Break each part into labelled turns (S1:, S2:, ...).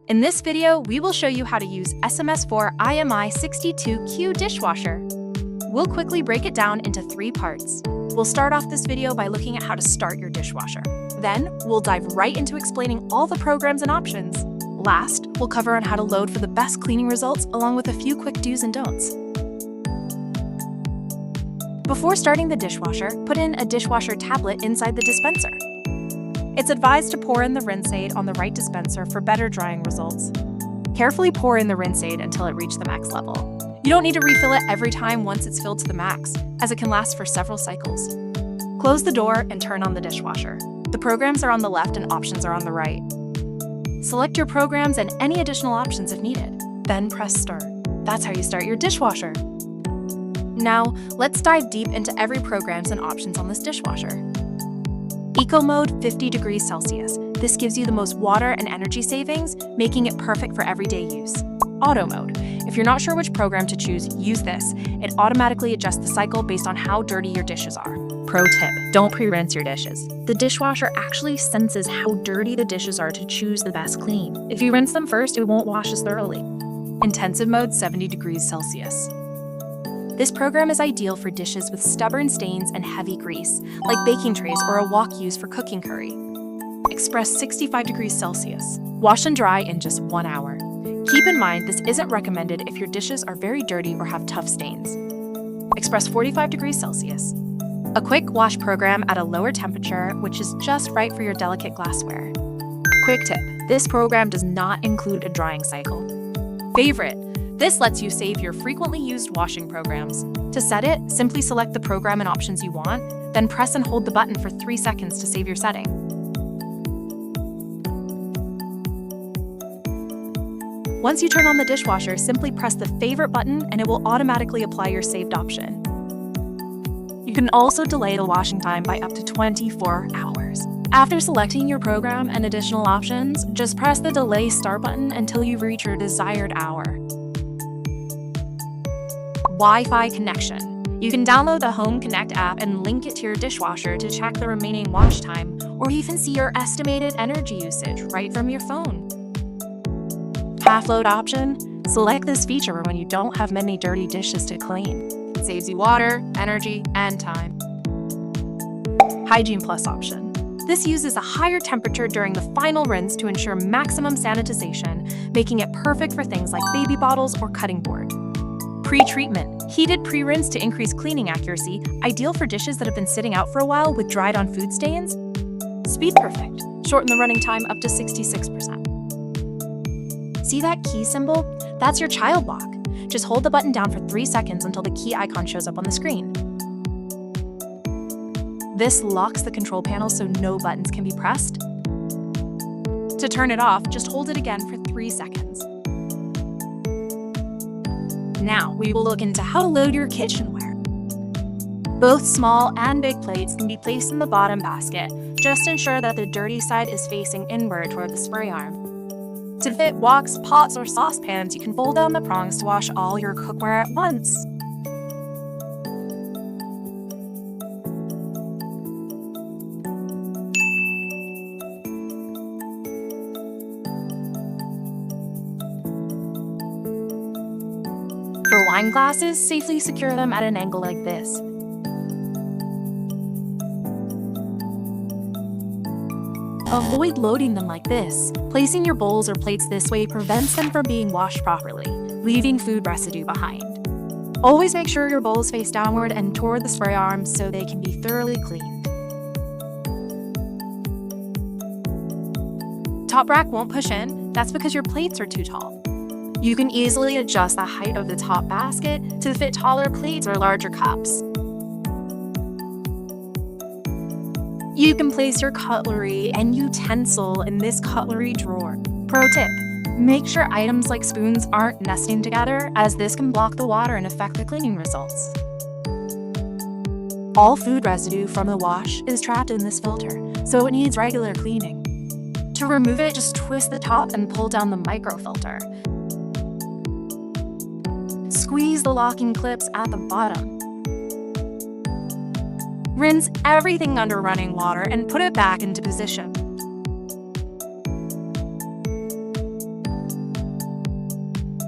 S1: In this video, we will show you how to use SMS4IMI62Q Dishwasher. We'll quickly break it down into 3 parts. We'll start off this video by looking at how to start your dishwasher. Then, we'll dive right into explaining all the programs and options. Last, we'll cover on how to load for the best cleaning results along with a few quick do's and don'ts. Before starting the dishwasher, put in a dishwasher tablet inside the dispenser. It's advised to pour in the rinse aid on the right dispenser for better drying results. Carefully pour in the rinse aid until it reaches the max level. You don't need to refill it every time once it's filled to the max, as it can last for several cycles. Close the door and turn on the dishwasher. The programs are on the left and options are on the right. Select your programs and any additional options if needed. Then press start. That's how you start your dishwasher. Now, let's dive deep into every programs and options on this dishwasher. Eco mode 50 degrees Celsius. This gives you the most water and energy savings, making it perfect for everyday use. Auto mode. If you're not sure which program to choose, use this. It automatically adjusts the cycle based on how dirty your dishes are. Pro tip, don't pre-rinse your dishes. The dishwasher actually senses how dirty the dishes are to choose the best clean. If you rinse them first, it won't wash as thoroughly. Intensive mode 70 degrees Celsius. This program is ideal for dishes with stubborn stains and heavy grease, like baking trays or a wok used for cooking curry. Express 65 degrees Celsius. Wash and dry in just 1 hour. Keep in mind this isn't recommended if your dishes are very dirty or have tough stains. Express 45 degrees Celsius. A quick wash program at a lower temperature, which is just right for your delicate glassware. Quick tip, this program does not include a drying cycle. Favorite. This lets you save your frequently used washing programs. To set it, simply select the program and options you want, then press and hold the button for 3 seconds to save your setting. Once you turn on the dishwasher, simply press the favorite button and it will automatically apply your saved option. You can also delay the washing time by up to 24 hours. After selecting your program and additional options, just press the delay start button until you reach your desired hour. Wi-Fi connection. You can download the Home Connect app and link it to your dishwasher to check the remaining wash time, or even see your estimated energy usage right from your phone. Half load option. Select this feature when you don't have many dirty dishes to clean. It saves you water, energy, and time. Hygiene Plus option. This uses a higher temperature during the final rinse to ensure maximum sanitization, making it perfect for things like baby bottles or cutting board. Pre-treatment. Heated pre-rinse to increase cleaning accuracy, ideal for dishes that have been sitting out for a while with dried-on food stains. Speed Perfect. Shorten the running time up to 66%. See that key symbol? That's your child lock. Just hold the button down for 3 seconds until the key icon shows up on the screen. This locks the control panel so no buttons can be pressed. To turn it off, just hold it again for 3 seconds. Now, we will look into how to load your kitchenware. Both small and big plates can be placed in the bottom basket. Just ensure that the dirty side is facing inward toward the spray arm. To fit woks, pots, or saucepans, you can fold down the prongs to wash all your cookware at once. For wine glasses, safely secure them at an angle like this. Avoid loading them like this. Placing your bowls or plates this way prevents them from being washed properly, leaving food residue behind. Always make sure your bowls face downward and toward the spray arms so they can be thoroughly cleaned. Top rack won't push in. That's because your plates are too tall. You can easily adjust the height of the top basket to fit taller plates or larger cups. You can place your cutlery and utensil in this cutlery drawer. Pro tip, make sure items like spoons aren't nesting together, as this can block the water and affect the cleaning results. All food residue from the wash is trapped in this filter, so it needs regular cleaning. To remove it, just twist the top and pull down the microfilter. Squeeze the locking clips at the bottom. Rinse everything under running water and put it back into position.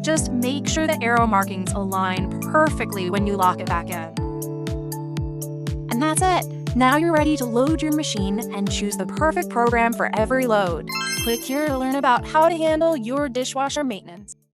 S1: Just make sure the arrow markings align perfectly when you lock it back in. And that's it. Now you're ready to load your machine and choose the perfect program for every load. Click here to learn about how to handle your dishwasher maintenance.